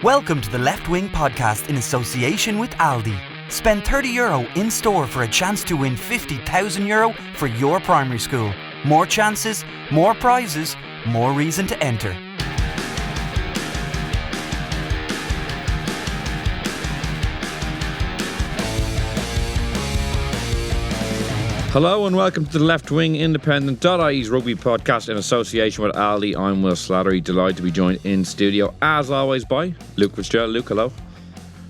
Welcome to the Left Wing podcast in association with Aldi. Spend €30 in store for a chance to win €50,000 for your primary school. More chances, more prizes, more reason to enter. Hello and welcome to the Left Wing Independent.ie's rugby podcast in association with Aldi. I'm Will Slattery, delighted to be joined in studio as always by Luke Fitzgerald. Luke, hello.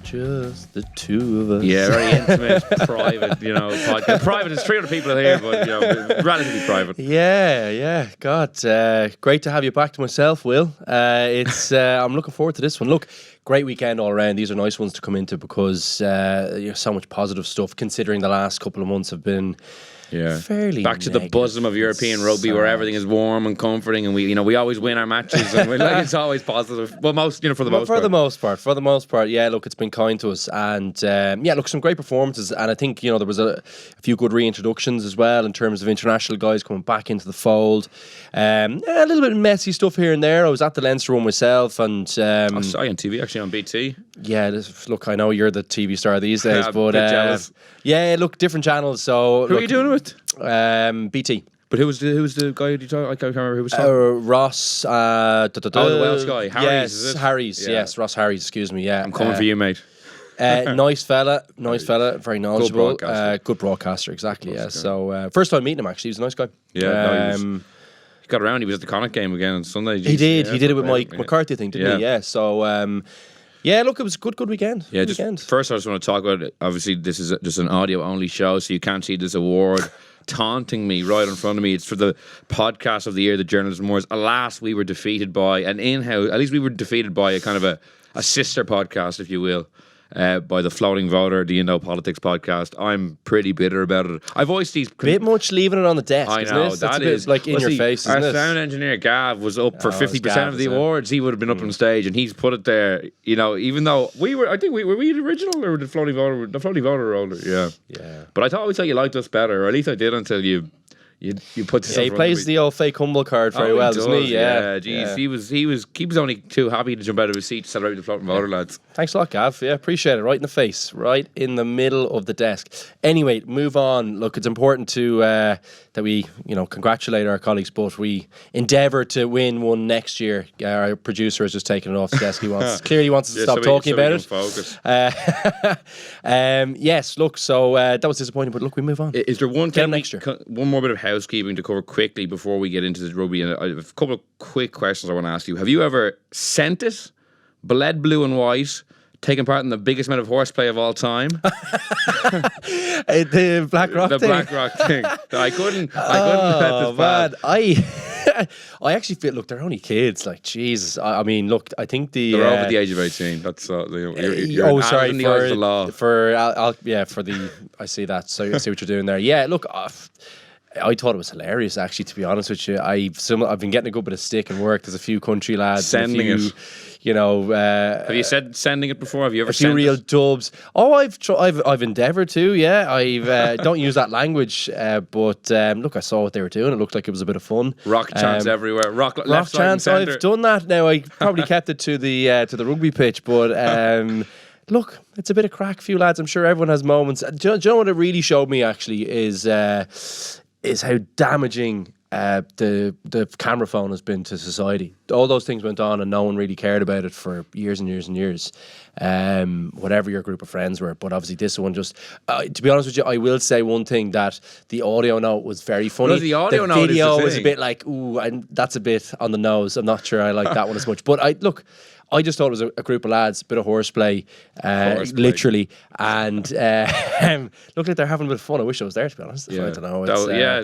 Just the two of us. Yeah, very intimate, private, podcast. Private, there's 300 people here, but, relatively private. Yeah. God, great to have you back to myself, Will. I'm looking forward to this one. Look, great weekend all around. These are nice ones to come into because so much positive stuff, considering the last couple of months have been fairly back to the bosom of European rugby where everything is warm and comforting, and we always win our matches, and it's always positive. Well, for the most part, yeah. Look, it's been kind to us, and some great performances, and I think there was a few good reintroductions as well in terms of international guys coming back into the fold. A little bit of messy stuff here and there. I was at the Leinster one myself, and I saw you on TV actually on BT. Yeah, look, I know you're the TV star these days, but jealous. Yeah, look, different channels. So who are you doing it with? BT. But who was the guy you talking? I can't remember who was talking. Ross. The Welsh guy, Harries. Yes, is it? Harries. Yeah. Yes, Ross Harries. Excuse me. Yeah, I'm coming for you, mate. Nice fella, very knowledgeable, good broadcaster, exactly. Yeah. So first time meeting him, actually, he was a nice guy. Yeah, he got around. He was at the Connacht game again on Sunday. He did it with Mike McCarthy, I think, didn't he? Yeah. So look, it was a good weekend. Yeah, first I just want to talk about it. Obviously, this is just an audio-only show, so you can't see this award taunting me right in front of me. It's for the podcast of the year, the Journalism Awards. Alas, we were defeated by an in-house, at least we were defeated by a kind of a sister podcast, if you will, by the Floating Voter, the Indo Politics podcast. I'm pretty bitter about it. I've always these bit much leaving it on the desk. I know isn't it? That is like in your face. Our sound engineer Gav was up for 50% of the awards. He would have been up on stage, and he's put it there. Even though we were, I think were we the original or the Floating Voter? The Floating Voter were older. Yeah. But I always thought you liked us better, or at least I did until you put this. Yeah, he plays the old fake humble card very well, doesn't he? Yeah, geez, he was only too happy to jump out of his seat to celebrate the Floating Voter lads. Thanks a lot, Gav. Yeah, appreciate it. Right in the face, right in the middle of the desk. Anyway, move on. Look, it's important to that we congratulate our colleagues, but we endeavour to win one next year. Our producer has just taken it off the desk. He clearly wants us to stop talking about it. Focus. Yes. Look, so that was disappointing, but look, we move on. Is there one more bit of housekeeping to cover quickly before we get into the rugby? And I have a couple of quick questions I want to ask you. Have you ever sent it, bled blue and white, taken part in the biggest amount of horseplay of all time? The Black Rock thing. The Black Rock thing. I couldn't Oh, man. I actually feel, look, they're only kids. Like, Jesus. I mean, look, I think they're over the age of 18. That's sorry. For the law. I see that. So I see what you're doing there. Yeah, look, I thought it was hilarious, actually, to be honest with you. I've been getting a good bit of stick and work. There's a few country lads sending it. Have you said sending it before? Have you ever sent a few real dubs? Oh, I've endeavoured to. Yeah, I don't use that language, but look, I saw what they were doing. It looked like it was a bit of fun. Rock chants everywhere. Rock chants. I've done that now. I probably kept it to the rugby pitch, but. Look, it's a bit of crack, few lads. I'm sure everyone has moments. Do you know what it really showed me, actually, is how damaging the camera phone has been to society. All those things went on and no one really cared about it for years and years and years. Whatever your group of friends were. But obviously this one just... to be honest with you, I will say one thing, that the audio note was very funny. Well, the audio note video was a bit like, ooh, that's a bit on the nose. I'm not sure I like that one as much. But I just thought it was a group of lads, bit of horseplay, literally, and looked like they're having a bit of fun. I wish I was there, to be honest. Yeah. I don't know.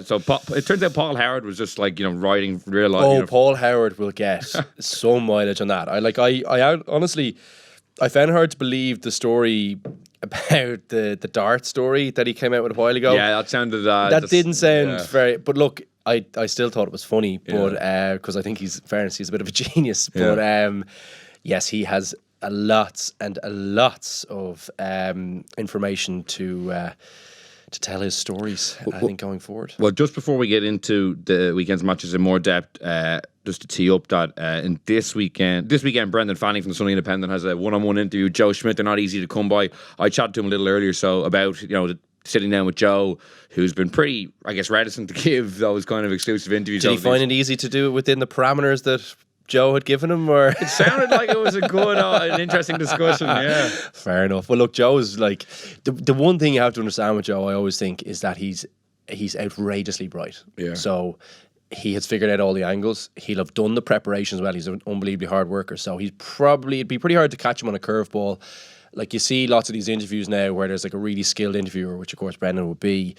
So it turns out Paul Howard was just riding real life. Oh, Paul Howard will get some mileage on that. I honestly, I found it hard to believe the story about the dart story that he came out with a while ago. Yeah, that sounded... that didn't sound very... But look, I still thought it was funny, but because I think he's a bit of a genius. But yes, he has lots of information to tell his stories, I think, going forward. Well, just before we get into the weekend's matches in more depth, just to tee up that in this weekend, Brendan Fanning from the Sunday Independent has a one-on-one interview with Joe Schmidt. They're not easy to come by. I chatted to him a little earlier about sitting down with Joe, who's been pretty, I guess, reticent to give those kind of exclusive interviews. Did he find it easy to do it within the parameters that Joe had given him, or it sounded like it was a good, an interesting discussion? Yeah, fair enough. Well, look, Joe's like the one thing you have to understand with Joe, I always think, is that he's outrageously bright. Yeah. So he has figured out all the angles. He'll have done the preparation as well. He's an unbelievably hard worker. So it'd be pretty hard to catch him on a curveball. Like you see lots of these interviews now where there's like a really skilled interviewer, which of course Brendan would be,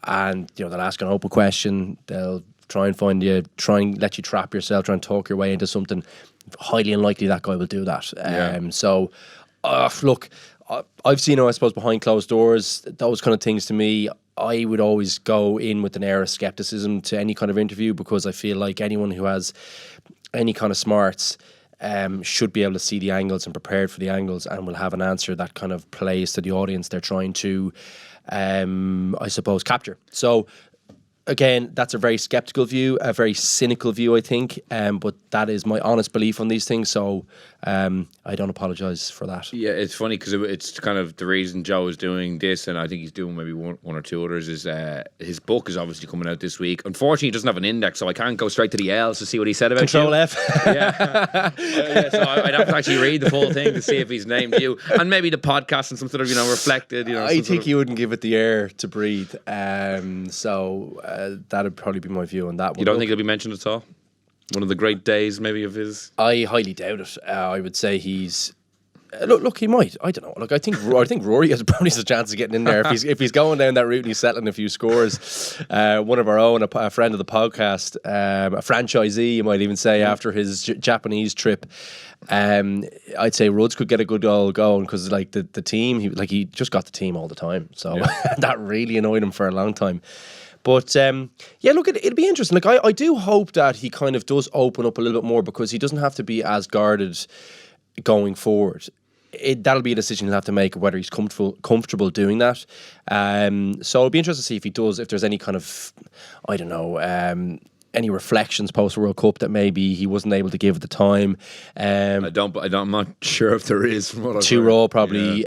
and they'll ask an open question. They'll try and find you, try and let you trap yourself, try and talk your way into something. Highly unlikely that guy will do that. So, look, I've seen, I suppose, behind closed doors, those kind of things to me, I would always go in with an air of skepticism to any kind of interview, because I feel like anyone who has any kind of smarts should be able to see the angles and prepared for the angles, and will have an answer that kind of plays to the audience they're trying to, I suppose, capture. So, again, that's a very skeptical view, a very cynical view, I think, but that is my honest belief on these things, so I don't apologise for that. Yeah, it's funny because it's kind of the reason Joe is doing this, and I think he's doing maybe one or two others, is his book is obviously coming out this week. Unfortunately, he doesn't have an index, so I can't go straight to the L's to see what he said about Control you. F. So I'd have to actually read the full thing to see if he's named you, and maybe the podcast and some sort of reflected. I think he wouldn't give it the air to breathe. So that'd probably be my view on that one. You don't think he'll be mentioned at all? One of the great days, maybe, of his. I highly doubt it. I would say he's. Look, he might. I don't know. Look, I think Rory has probably a chance of getting in there if he's going down that route and he's settling a few scores. One of our own, a friend of the podcast, a franchisee, you might even say, after his Japanese trip. I'd say Rudds could get a good goal going, because like the team, he just got the team all the time, so that really annoyed him for a long time. But look, it'll be interesting. Like I do hope that he kind of does open up a little bit more, because he doesn't have to be as guarded going forward. That'll be a decision he'll have to make, whether he's comfortable doing that. So it'll be interesting to see if he does, if there's any kind of, I don't know, any reflections post World Cup that maybe he wasn't able to give at the time. I'm not sure if there is. From what I've too heard. raw, probably.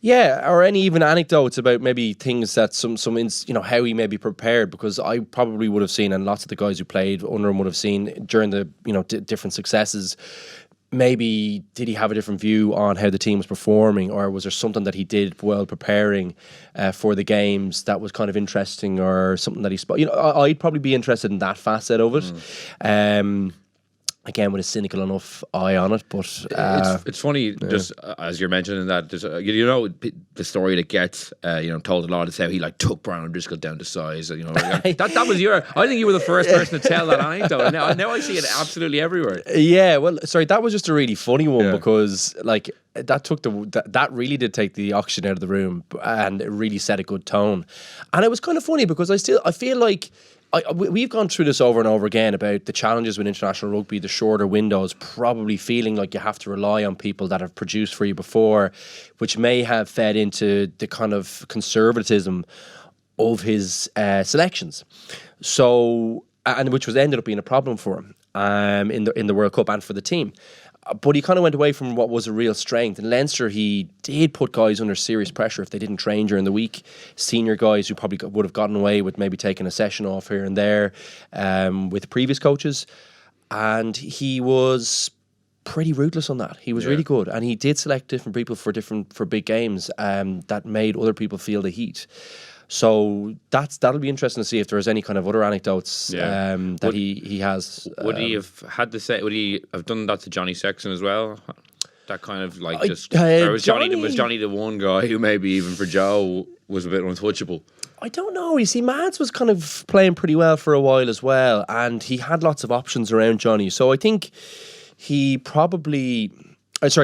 Yeah. Or any even anecdotes about maybe things that how he maybe prepared, because I probably would have seen, and lots of the guys who played under him would have seen during the different successes. Maybe did he have a different view on how the team was performing, or was there something that he did while preparing for the games that was kind of interesting, or something that he I'd probably be interested in that facet of it. Again, with a cynical enough eye on it, but it's funny. Just as you're mentioning that, there's the story that gets told a lot is how he took Brian O'Driscoll down to size. That was I think you were the first person to tell that anecdote. Now I see it absolutely everywhere. Yeah, well, sorry, that was just a really funny one, because that really did take the oxygen out of the room, and it really set a good tone. And it was kind of funny, because I feel like. We've gone through this over and over again about the challenges with international rugby, the shorter windows, probably feeling like you have to rely on people that have produced for you before, which may have fed into the kind of conservatism of his selections. So, and which ended up being a problem for him in the World Cup and for the team. But he kind of went away from what was a real strength. In Leinster, he did put guys under serious pressure if they didn't train during the week. Senior guys who probably would have gotten away with maybe taking a session off here and there with previous coaches. And he was pretty ruthless on that. He was really good. And he did select different people for big games that made other people feel the heat. So that'll be interesting to see if there's any kind of other anecdotes that he has. Would he have had to say? Would he have done that to Johnny Sexton as well? That kind of or was Johnny the one guy who maybe even for Joe was a bit untouchable? I don't know. You see, Mads was kind of playing pretty well for a while as well, and he had lots of options around Johnny. So I think he probably, as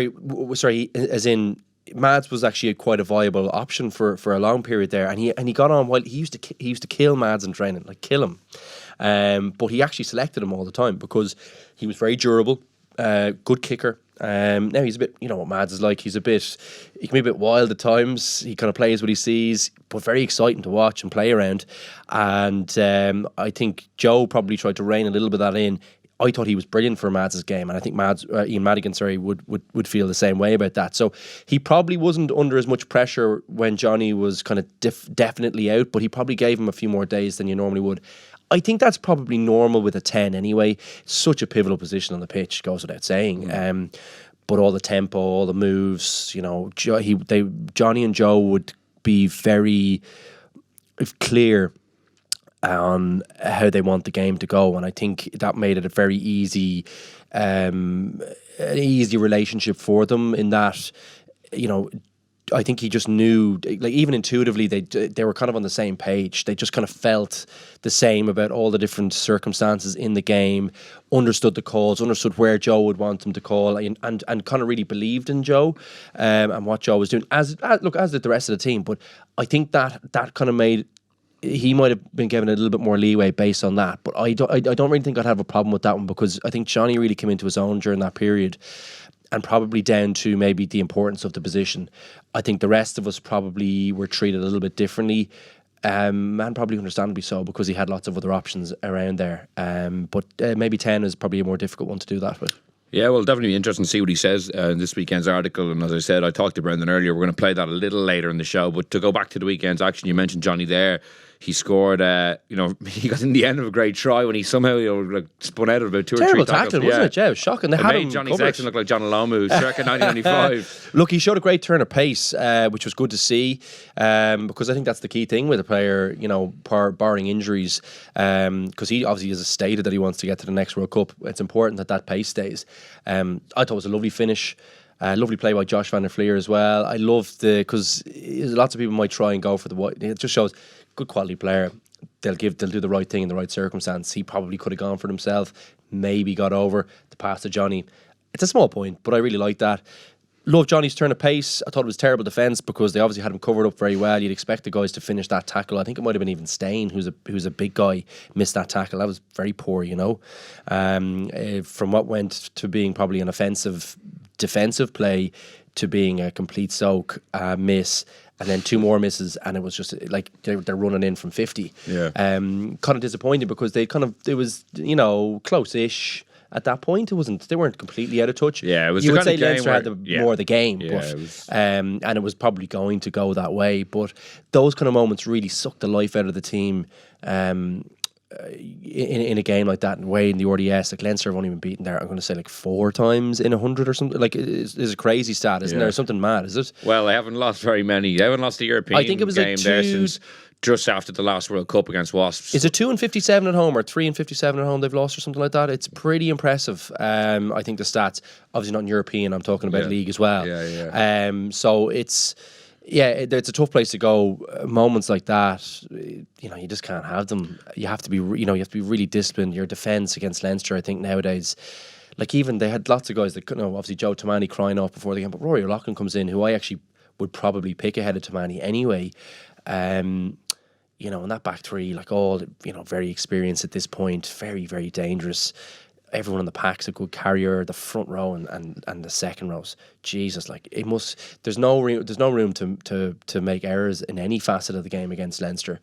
in. Mads was actually quite a viable option for a long period there, and he got on while he used to kill Mads in training, kill him. But he actually selected him all the time because he was very durable, good kicker, Now he's a bit, you know what Mads is like. He can be a bit wild at times. He kind of plays what he sees, but very exciting to watch and play around. And I think Joe probably tried to rein a little bit of that in. I thought he was brilliant for Mads' game, and I think Ian Madigan, would feel the same way about that. So he probably wasn't under as much pressure when Johnny was kind of definitely out, but he probably gave him a few more days than you normally would. I think that's probably normal with a 10 anyway. Such a pivotal position on the pitch, goes without saying. But all the tempo, all the moves, you know, Johnny and Joe would be very clear on how they want the game to go, and I think that made it a very easy relationship for them. In that, you know, I think he just knew, like, even intuitively, they were kind of on the same page. They just kind of felt the same about all the different circumstances in the game, understood the calls, understood where Joe would want them to call, and kind of really believed in Joe and what Joe was doing. As did the rest of the team. But I think that kind of made. He might have been given a little bit more leeway based on that, but I don't really think I'd have a problem with that one, because I think Johnny really came into his own during that period, and probably down to maybe the importance of the position. I think the rest of us probably were treated a little bit differently, and probably understandably so, because he had lots of other options around there. But maybe 10 is probably a more difficult one to do that with. Yeah, well, definitely be interesting to see what he says in this weekend's article. And as I said, I talked to Brendan earlier. We're going to play that a little later in the show. But to go back to the weekend's action, you mentioned Johnny there. He scored, he got in the end of a great try when he somehow spun out of about 2 or 3 terrible tackles. tackling, wasn't it? Yeah, it was shocking. They had made him Johnny covered. Sexton look like John Alomu, circa 1995. Look, he showed a great turn of pace, which was good to see, because I think that's the key thing with a player, you know, barring injuries, because he obviously has stated that he wants to get to the next World Cup. It's important that pace stays. I thought it was a lovely finish. Lovely play by Josh van der Fleer as well. I love because lots of people might try and go for the white. It just shows good quality player. They'll do the right thing in the right circumstance. He probably could have gone for it himself. Maybe got over the pass to Johnny. It's a small point, but I really like that. Love Johnny's turn of pace. I thought it was terrible defence, because they obviously had him covered up very well. You'd expect the guys to finish that tackle. I think it might have been even Stain, who's a big guy, missed that tackle. That was very poor, you know. From what went to being probably an offensive defensive play to being a complete soak, miss, and then 2 more misses, and it was just like they're running in from 50. Yeah. Kind of disappointing, because it was, you know, close-ish. At that point, they weren't completely out of touch. Yeah, it was. You the would kind say of game Leinster had more of the game, yeah, but and it was probably going to go that way. But those kind of moments really sucked the life out of the team. In a game like that, and way in the RDS, like Leinster have only been beaten there, I'm going to say like 4 times in 100 or something. Like, it's a crazy stat, isn't there? Something mad, is it? Well, they haven't lost very many. They haven't lost the European I think it was game like there since just after the last World Cup against Wasps. Is it 2-57 at home or 3-57 at home they've lost or something like that? It's pretty impressive. I think the stats, obviously not in European, I'm talking about league as well. So it's a tough place to go. Moments like that, you know, you just can't have them. You have to be really disciplined. Your defence against Leinster, I think nowadays, like, even they had lots of guys that, you know, obviously Joe Tomani crying off before the game, but Rory O'Loughlin comes in, who I actually would probably pick ahead of Tomani anyway. You know, in that back three, like, all, you know, very experienced at this point, very, very dangerous. Everyone in the pack's a good carrier. The front row and the second rows, Jesus, like, it must. There's no room to make errors in any facet of the game against Leinster.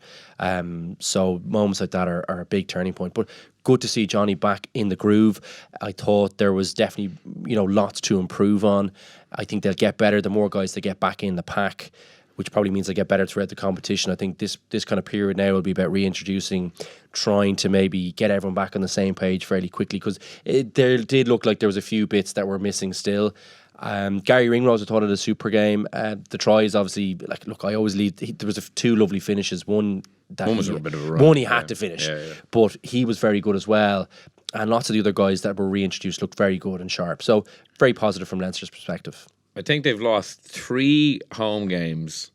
So moments like that are a big turning point. But good to see Johnny back in the groove. I thought there was definitely, you know, lots to improve on. I think they'll get better the more guys they get back in the pack, which probably means they get better throughout the competition. I think this kind of period now will be about reintroducing, trying to maybe get everyone back on the same page fairly quickly, because there did look like there was a few bits that were missing still. Gary Ringrose, I thought, had a super game. The tries, obviously, like, look, I always lead. There was 2 lovely finishes. One was a bit of a run. One he had to finish, but he was very good as well. And lots of the other guys that were reintroduced looked very good and sharp. So very positive from Leinster's perspective. I think they've lost 3 home games.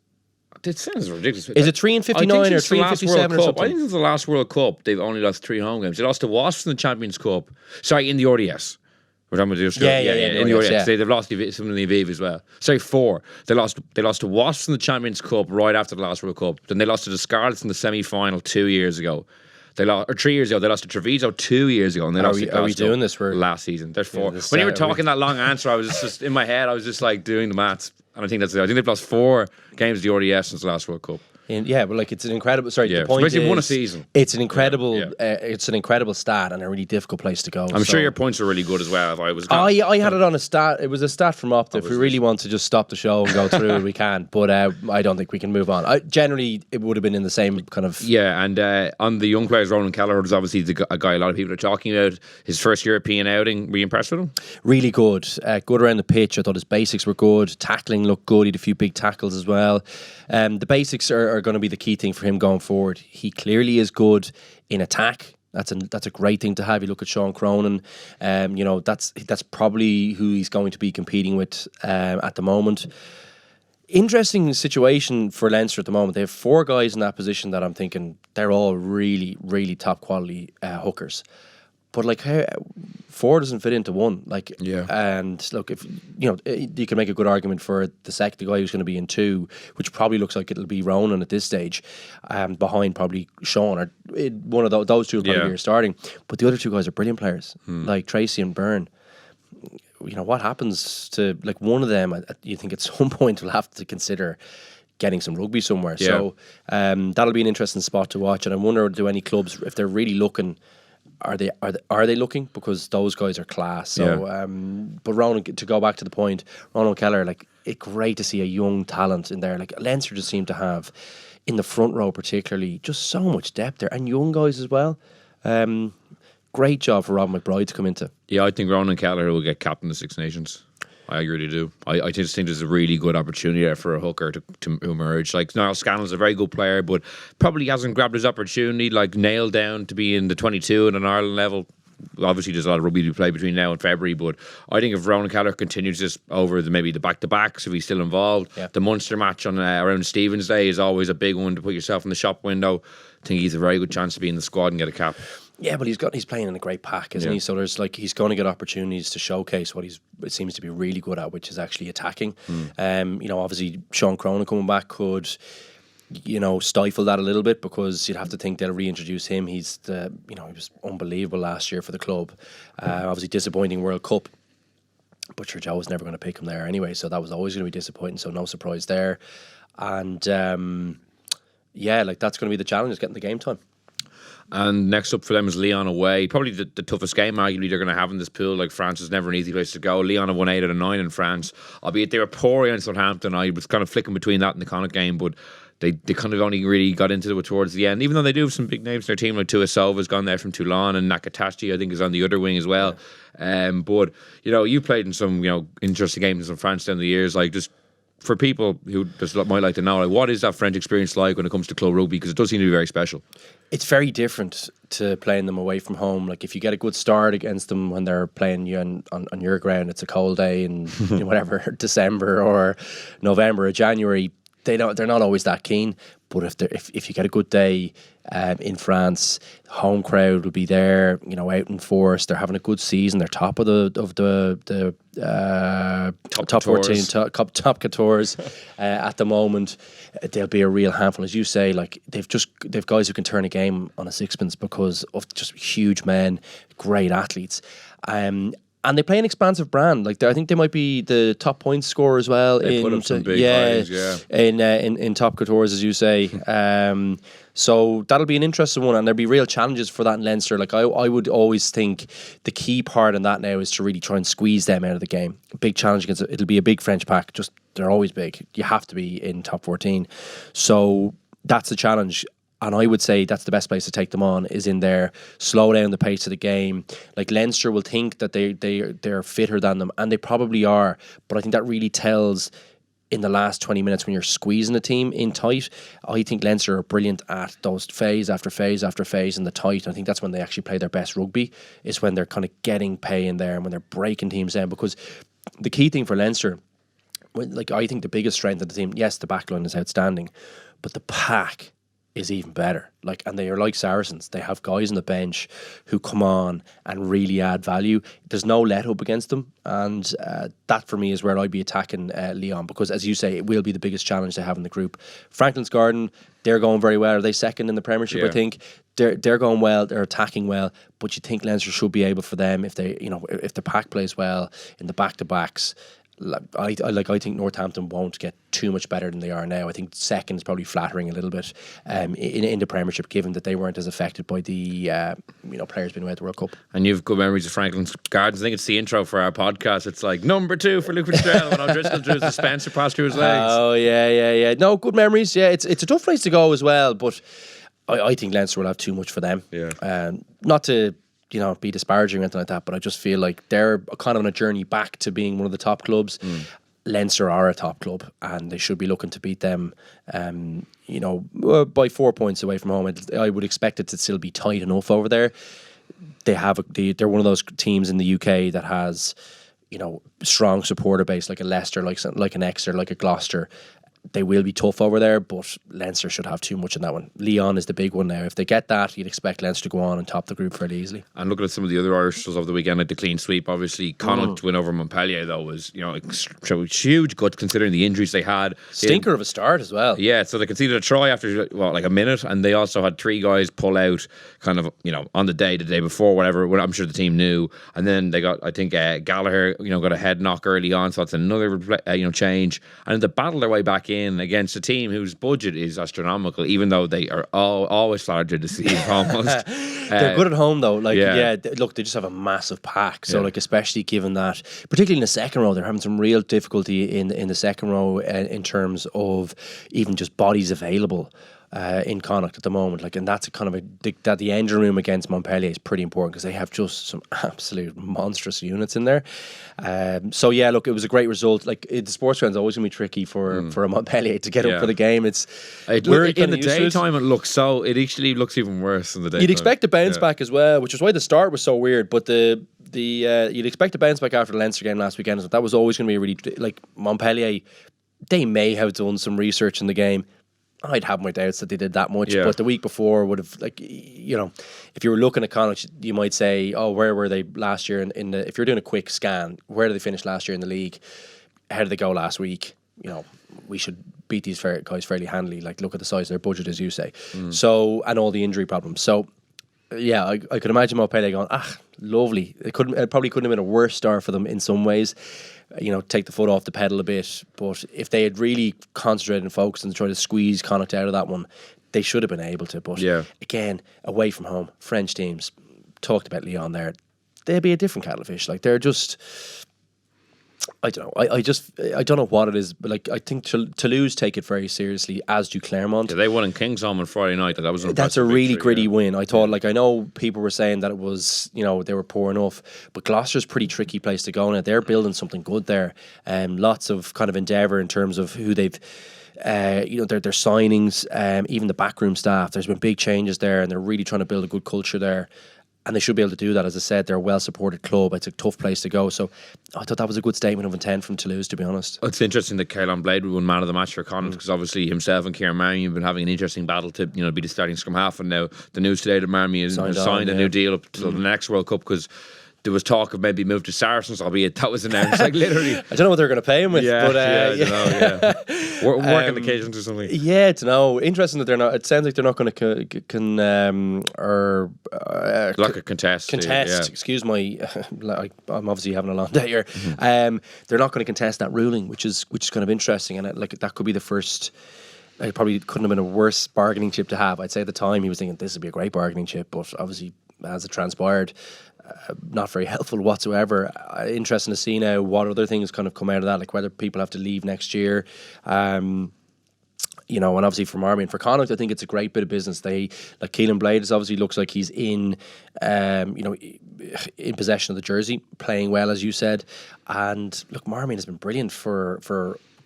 It sounds ridiculous. Is it 3-59 or 3-57 or something? I think since the last World Cup, they've only lost 3 home games. They lost to Wasps in the Champions Cup. Sorry, in the RDS. We're talking about in the RDS. They've lost some in the Aviv as well. Sorry, 4. They lost to Wasps in the Champions Cup right after the last World Cup. Then they lost to the Scarlets in the semi-final 2 years ago. They lost, or 3 years ago, they lost to Treviso 2 years ago, and they lost to Glasgow. Are we doing this? Last season. There's 4. When you were talking that long answer, I was just in my head, I was just like doing the maths. And I think they've lost 4 games of the RDS since the last World Cup. But it's an incredible. Sorry, the point is, won a season. It's an incredible. It's an incredible stat and a really difficult place to go. I'm sure your points are really good as well. I had it on a stat. It was a stat from Opta. If we really want to just stop the show and go through it, we can. But I don't think we can move on. Generally, it would have been in the same kind of. Yeah, and on the young players, Ronan Kelleher was obviously a guy a lot of people are talking about. His first European outing. Were you impressed with him? Really good. Good around the pitch. I thought his basics were good. Tackling looked good. He had a few big tackles as well. The basics are going to be the key thing for him going forward. He clearly is good in attack. That's a great thing to have. You look at Sean Cronin, that's probably who he's going to be competing with at the moment. Interesting situation for Leinster at the moment. They have 4 guys in that position that I'm thinking they're all really, really top quality hookers. But how 4 doesn't fit into 1. And look, if you can make a good argument for the guy who's going to be in 2, which probably looks like it'll be Ronan at this stage, behind probably Sean, or one of those 2 will probably be starting. But the other 2 guys are brilliant players, like Tracy and Byrne. What happens to one of them? You think at some point we'll have to consider getting some rugby somewhere. Yeah. So that'll be an interesting spot to watch. And I wonder, do any clubs, if they're really looking? Are they looking? Because those guys are class. So, but Ronan, to go back to the point, Ronan Kelleher, it's great to see a young talent in there. Leinster just seem to have, in the front row particularly, just so much depth there, and young guys as well. Great job for Rob McBride to come into. Yeah, I think Ronan Kelleher will get captain of the Six Nations. I really do. I just think there's a really good opportunity there for a hooker to emerge. Niall Scannell's a very good player, but probably hasn't grabbed his opportunity, nailed down to be in the 22 at an Ireland level. Obviously, there's a lot of rugby to play between now and February, but I think if Ronan Kelleher continues this over maybe the back-to-backs, if he's still involved, the Munster match on around Stephen's Day is always a big one to put yourself in the shop window. I think he's a very good chance to be in the squad and get a cap. Yeah, but he's playing in a great pack, isn't he? So there's he's going to get opportunities to showcase what it seems to be really good at, which is actually attacking. Obviously Sean Cronin coming back could, stifle that a little bit, because you'd have to think they'll reintroduce him. He was unbelievable last year for the club. Obviously disappointing World Cup, but sure, Joe was never going to pick him there anyway, so that was always going to be disappointing. So no surprise there. And that's going to be the challenge, is getting the game time. And next up for them is Lyon away. Probably the toughest game, arguably, they're going to have in this pool. France is never an easy place to go. Lyon have won 8 out of 9 in France. Albeit they were poor against Southampton. I was kind of flicking between that and the Connacht game, but they kind of only really got into it towards the end. Even though they do have some big names in their team, like Tuasova's gone there from Toulon, and Nakatashi, I think, is on the other wing as well. Yeah. But, you played in some, interesting games in France down the years. Just for people who just might like to know, what is that French experience like when it comes to club rugby? Because it does seem to be very special. It's very different to playing them away from home. If you get a good start against them when they're playing you on your ground, it's a cold day in whatever December or November or January. They're not always that keen. But if you get a good day in France, home crowd will be there, out in force. They're having a good season. They're top of the top 14, top 14 at the moment. They'll be a real handful, as you say. They've guys who can turn a game on a sixpence because of just huge men, great athletes. And they play an expansive brand. I think they might be the top point scorer as well. They put up some big highs, in top 14, as you say. So that'll be an interesting one, and there'll be real challenges for that in Leinster. I would always think the key part in that now is to really try and squeeze them out of the game. A big challenge against it'll be a big French pack. They're always big. You have to be in top 14. So that's the challenge. And I would say that's the best place to take them on, is in there, slow down the pace of the game. Leinster will think that they're fitter than them, and they probably are. But I think that really tells in the last 20 minutes when you're squeezing a team in tight. I think Leinster are brilliant at those phase after phase after phase in the tight. I think that's when they actually play their best rugby, is when they're kind of getting pay in there and when they're breaking teams down. Because the key thing for Leinster, I think the biggest strength of the team, yes, the backline is outstanding, but the pack is even better. Like, and they are like Saracens. They have guys on the bench who come on and really add value. There's no let up against them, and that for me is where I'd be attacking Lyon, because as you say, it will be the biggest challenge they have in the group. Franklin's Garden, they're going very well. Are they second in the Premiership? I think they're going well. They're attacking well, but you think Leinster should be able for them if they, if the pack plays well in the back to backs. I think Northampton won't get too much better than they are now. I think second is probably flattering a little bit in the Premiership, given that they weren't as affected by the players being away at the World Cup. And you've good memories of Franklin's Gardens. I think it's the intro for our podcast. It's like number 2 for Luke Fitzgerald when O'Driscoll drew his Spencer passed through his legs. Oh yeah. No, good memories. Yeah, it's a tough place to go as well, but I think Leinster will have too much for them. Yeah. Not to be disparaging or anything like that, but I just feel like they're kind of on a journey back to being one of the top clubs. Leinster are a top club, and they should be looking to beat them, by 4 points away from home. I would expect it to still be tight enough over there. They're one of those teams in the UK that has, strong supporter base, like a Leicester, like an Exeter, like a Gloucester. They will be tough over there, but Leinster should have too much in that one. Lyon is the big one now. If they get that, you'd expect Leinster to go on and top the group fairly easily. And looking at some of the other Irish shows over the weekend, like the clean sweep, obviously Connacht win over Montpellier, though, was huge gut considering the injuries they had. Stinker of a start as well. Yeah, so they conceded a try after a minute, and they also had 3 guys pull out kind of on the day before, whatever. I'm sure the team knew, and then they got, I think Gallagher got a head knock early on, so that's another change, and they battled their way back in against a team whose budget is astronomical, even though they are always flattered to deceive almost. They're good at home though. Look, they just have a massive pack. So especially given that, particularly in the second row, they're having some real difficulty in the second row in terms of even just bodies available. In Connacht at the moment, and that's a kind of that the engine room against Montpellier is pretty important because they have just some absolute monstrous units in there. So yeah, look, it was a great result. The sports ground's always going to be tricky for a Montpellier to get up for the game. In the daytime it actually looks even worse in the daytime. You'd expect a bounce back as well, which is why the start was so weird. But the you'd expect a bounce back after the Leinster game last weekend. That was always going to be a really Montpellier. They may have done some research in the game. I'd have my doubts that they did that much, but the week before would have, if you were looking at Connacht, you might say, oh, where were they last year? If you're doing a quick scan, where did they finish last year in the league? How did they go last week? We should beat these guys fairly handily. Look at the size of their budget, as you say. So, and all the injury problems. So, yeah, I could imagine Montpellier going, lovely. It probably couldn't have been a worse start for them in some ways. Take the foot off the pedal a bit. But if they had really concentrated and focused and tried to squeeze Connacht out of that one, they should have been able to. But again, away from home, French teams, talked about Lyon there, they'd be a different kettle of fish. They're just, I don't know. I don't know what it is, but I think Toulouse take it very seriously, as do Clermont. Yeah, they won in Kingsholm on Friday night. That's a really gritty win. I thought, I know people were saying that it was, they were poor enough, but Gloucester's a pretty tricky place to go now. They're building something good there. Lots of kind of endeavour in terms of who they've. Their signings, even the backroom staff. There's been big changes there, and they're really trying to build a good culture there. And they should be able to do that. As I said, they're a well-supported club. It's a tough place to go. So I thought that was a good statement of intent from Toulouse, to be honest. It's interesting that Caroline Blade won man of the match for Connacht because obviously himself and Kieran Marmion have been having an interesting battle to be the starting scrum half. And now the news today that Marmion has signed a new deal up to the next World Cup because there was talk of maybe move to Saracens, albeit that was announced literally. I don't know what they're going to pay him with. Working occasions or something. Yeah, to know. Interesting that they're not. It sounds like they're not going to contest. Excuse my. I'm obviously having a long day here. They're not going to contest that ruling, which is kind of interesting, and that could be the first. It probably couldn't have been a worse bargaining chip to have. I'd say at the time he was thinking this would be a great bargaining chip, but obviously as it transpired, not very helpful whatsoever. Interesting to see now what other things kind of come out of that, whether people have to leave next year. And obviously for Marmion and for Connacht, I think it's a great bit of business. Keelan Blade obviously looks like he's in possession of the jersey, playing well, as you said. And look, Marmion has been brilliant for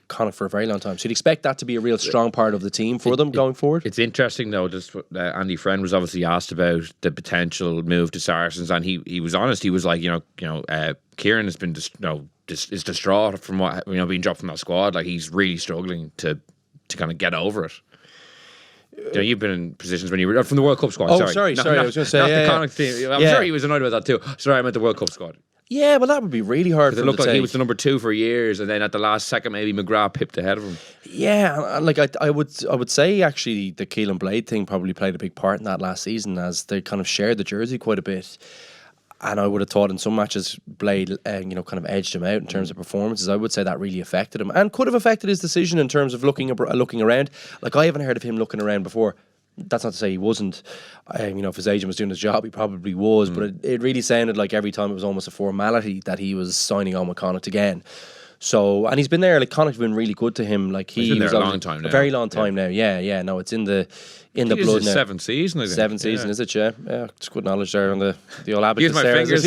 Connacht for a very long time. So you'd expect that to be a real strong part of the team for them going forward. It's interesting though, just Andy Friend was obviously asked about the potential move to Saracens, and he was honest. He was like, Kieran has been is distraught from what being dropped from that squad. He's really struggling to kind of get over it. You've been in positions when you were from the World Cup squad. Oh, sorry. I was going to say, the Connacht team. I'm sure he was annoyed about that too. Sorry, I meant the World Cup squad. Yeah, well, that would be really hard for him to take. It looked like he was the number 2 for years, and then at the last second, maybe McGrath pipped ahead of him. Yeah, and like I would say actually the Keelan Blade thing probably played a big part in that last season, as they kind of shared the jersey quite a bit. And I would have thought in some matches Blade, kind of edged him out in terms of performances. I would say that really affected him and could have affected his decision in terms of looking around. Like, I haven't heard of him looking around before. That's not to say he wasn't. If his agent was doing his job, he probably was. But it really sounded like every time it was almost a formality that he was signing on with Connacht again. So, and he's been there. Like, Connacht have been really good to him. Like, he's been there a long time now. A very long time now. Yeah. No, it's in the blood now. 7th season, I think. 7th season, is it? Yeah. It's good knowledge there on the old habit. Use my fingers.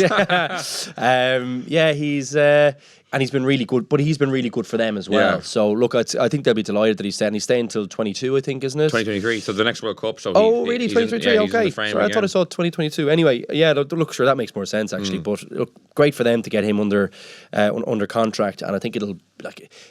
He's been really good, but he's been really good for them as well. Yeah. So, look, I think they'll be delighted that he's staying. He's staying until 22, I think, isn't it? 2023, so the next World Cup. So really? 2023, okay. Sorry, I thought I saw 2022. Anyway, yeah, look, sure, that makes more sense, actually. But look, great for them to get him under contract, and I think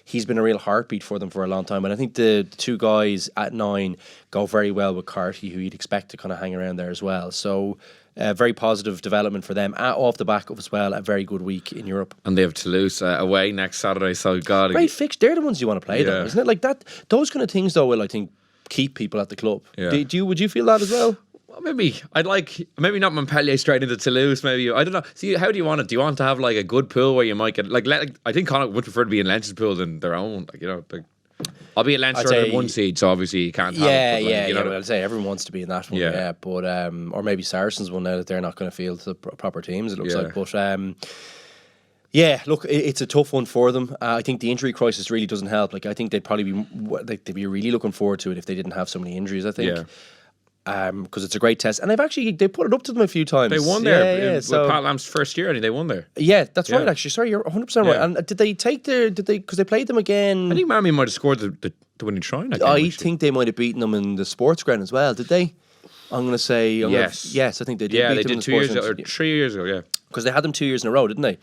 he's been a real heartbeat for them for a long time. And I think the two guys at 9 go very well with Carty, who you'd expect to kind of hang around there as well. So, very positive development for them. Off the back of as well, a very good week in Europe. And they have Toulouse away next Saturday. So God, great fix. They're the ones you want to play them, isn't it? Like that. Those kind of things, though, will, I think, keep people at the club. Yeah. Would you feel that as well? Well, maybe maybe not Montpellier straight into Toulouse. Maybe I don't know. See, how do you want it? Do you want to have like a good pool where you might get I think Connacht would prefer to be in Leinster's pool than their own. I'll be at Leinster at 1 seed, so obviously you can't have it. But I'd say everyone wants to be in that one, but or maybe Saracens will, now that they're not going to field the proper teams, it looks like. But look, it's a tough one for them. I think the injury crisis really doesn't help. Like, I think they'd probably they'd be really looking forward to it if they didn't have so many injuries, I think. Yeah. Because it's a great test, and they put it up to them a few times. They won there. With Pat Lamb's first year, I think they won there. Yeah, that's right. Actually, sorry, you're 100% right. And did they because they played them again? I think Marmy might have scored the winning try. I think they might have beaten them in the sports ground as well. Did they? I'm going to say yes. Yes, I think they did. Yeah, beat they them did in 2 years ago, or 3 years ago. Yeah, because they had them 2 years in a row, didn't they?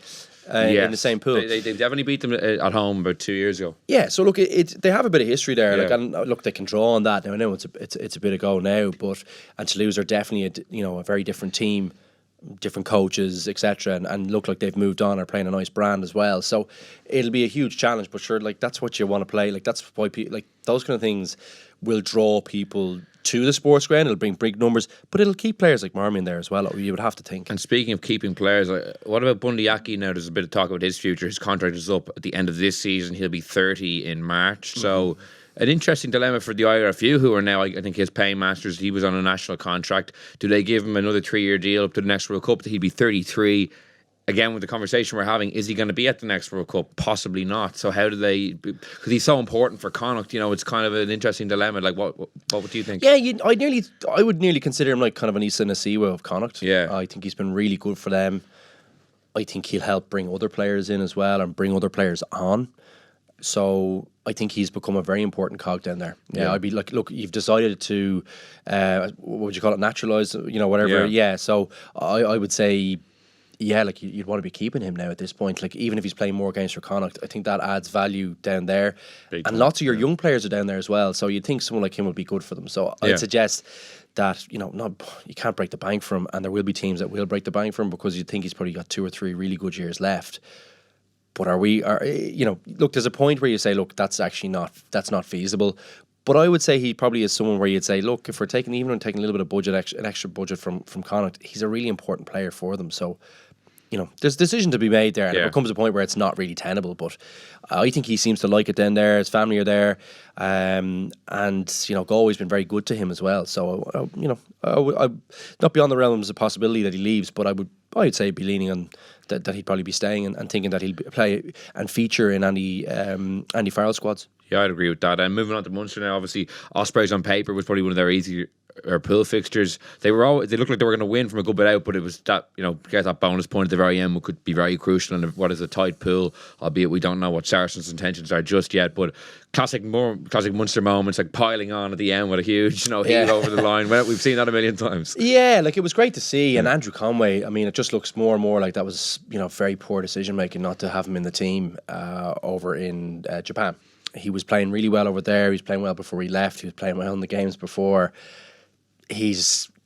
In the same pool. They definitely beat them at home about 2 years ago. Yeah, so look, they have a bit of history there. Yeah. And look, they can draw on that. Now I know it's a bit ago now, and Toulouse are definitely a very different team, different coaches, etc. And look like they've moved on, are playing a nice brand as well. So it'll be a huge challenge, but sure, like that's what you want to play. Like that's why those kind of things will draw people to the sports ground. It'll bring big numbers, but it'll keep players like Marmy in there as well, you would have to think. And speaking of keeping players, what about Bundy Aki now? There's a bit of talk about his future. His contract is up at the end of this season. He'll be 30 in March. So an interesting dilemma for the IRFU, who are now, I think, his paying masters. He was on a national contract. Do they give him another 3-year deal up to the next World Cup? He'd be 33. Again, with the conversation we're having, is he going to be at the next World Cup? Possibly not. So how do they? Because he's so important for Connacht. It's kind of an interesting dilemma. Like, what would you think? Yeah, I would nearly consider him like kind of an Issa Nasiwa of Connacht. Yeah, I think he's been really good for them. I think he'll help bring other players in as well and bring other players on. So I think he's become a very important cog down there. Yeah, I'd be like, look, you've decided to, what would you call it, naturalise? Whatever. Yeah. So I would say. Yeah, like you'd want to be keeping him now at this point. Like, even if he's playing more games for Connacht, I think that adds value down there. And lots of your young players are down there as well. So you'd think someone like him would be good for them. So I'd suggest that you can't break the bank for him, and there will be teams that will break the bank for him because you'd think he's probably got 2 or 3 really good years left. But look, there's a point where you say, look, that's not feasible. But I would say he probably is someone where you'd say, look, if we're taking a little bit of budget, an extra budget from Connacht, he's a really important player for them. So, there's a decision to be made there, and it becomes a point where it's not really tenable. But I think he seems to like it down there. His family are there, and Galway's been very good to him as well. So, I would not beyond the realms of possibility that he leaves, but I'd say be leaning on that he'd probably be staying and thinking that he'll play and feature in Andy Farrell squads. Yeah, I'd agree with that. And moving on to Munster now, obviously Ospreys on paper was probably one of their easier pool fixtures. They looked like they were going to win from a good bit out, but it was that get that bonus point at the very end could be very crucial in what is a tight pool. Albeit we don't know what Saracens' intentions are just yet. But classic Munster moments, like piling on at the end with a huge heave over the line. We've seen that a million times. Yeah, like it was great to see. And Andrew Conway, I mean, it just looks more and more like that was very poor decision making not to have him in the team over in Japan. He was playing really well over there. He was playing well before he left. He was playing well in the games before.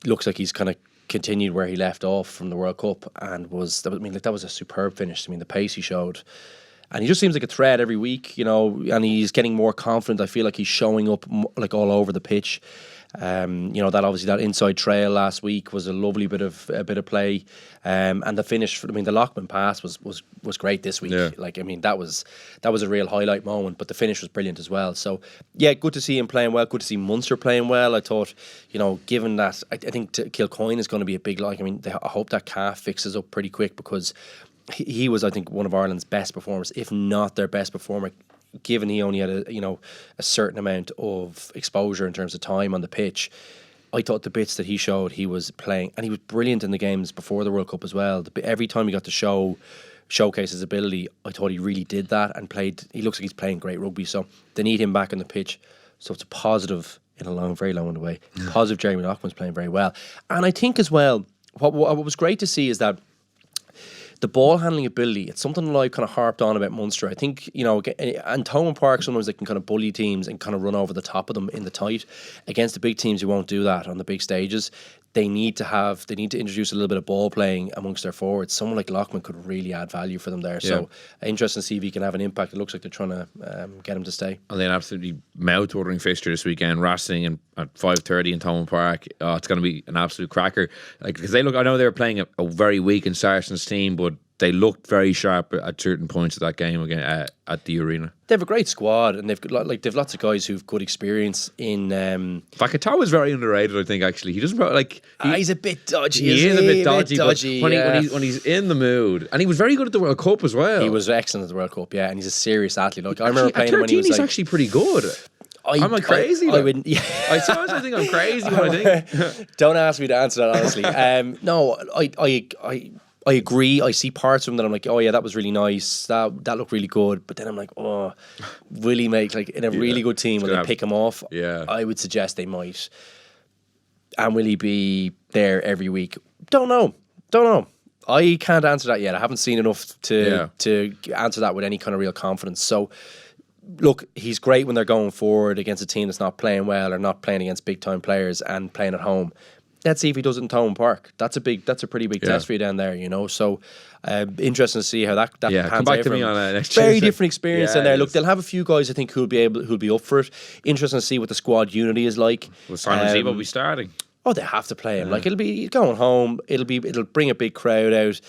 Looks like he's kind of continued where he left off from the World Cup, and that was a superb finish. I mean, the pace he showed, and he just seems like a threat every week, and he's getting more confident. I feel like he's showing up like all over the pitch. That inside trail last week was a lovely bit of play, and the finish. The Lockman pass was great this week. Yeah. That was a real highlight moment. But the finish was brilliant as well. So yeah, good to see him playing well. Good to see Munster playing well. I thought, given that, I think Kilcoyne is going to be a big like. I hope that calf fixes up pretty quick, because he was, I think, one of Ireland's best performers, if not their best performer, given he only had a certain amount of exposure in terms of time on the pitch. I thought the bits that he showed, he was playing, and he was brilliant in the games before the World Cup as well. Every time he got to showcase his ability, I thought he really did that and played. He looks like he's playing great rugby, so they need him back on the pitch. So it's a positive in a very long way. Positive. Jeremy Loughman's playing very well, and I think as well, what was great to see is that the ball handling ability, it's something that I've kind of harped on about Munster. I think, and Thomond Park, sometimes they can kind of bully teams and kind of run over the top of them in the tight. Against the big teams, you won't do that on the big stages. They need to introduce a little bit of ball playing amongst their forwards. Someone like Loughman could really add value for them there. Yeah. So interesting to see if he can have an impact. It looks like they're trying to get him to stay. And then absolutely mouth-watering fixture this weekend, Racing at 5:30 in Thomond Park. It's going to be an absolute cracker. Because I know they were playing a very weak and Saracens team, but they looked very sharp at certain points of that game again at the arena. They have a great squad, and they've lots of guys who've good experience in. Vakatawa is very underrated, I think. Actually, he doesn't he's a bit dodgy. He is a bit dodgy. But when he's in the mood, and he was very good at the World Cup as well. He was excellent at the World Cup, yeah, and he's a serious athlete. I remember playing him when he was he's actually pretty good. Am I crazy? I wouldn't. Yeah. I sometimes think I'm crazy when I think. Don't ask me to answer that honestly. No, I agree. I see parts of him that I'm like, oh yeah, that was really nice. That looked really good. But then I'm like, oh, will he make in a really good team? Will they pick him off? Yeah, I would suggest they might. And will he be there every week? Don't know. I can't answer that yet. I haven't seen enough to answer that with any kind of real confidence. So, look, he's great when they're going forward against a team that's not playing well or not playing against big time players and playing at home. Let's see if he does it in Thomond Park. That's a pretty big test for you down there, So, interesting to see how that pans come back out to me on next Very Tuesday. different experience down there. Look, they'll have a few guys I think who'll be up for it. Interesting to see what the squad unity is like. Will Simon Zebo be starting? Oh, they have to play him. It'll be going home. It'll bring a big crowd out.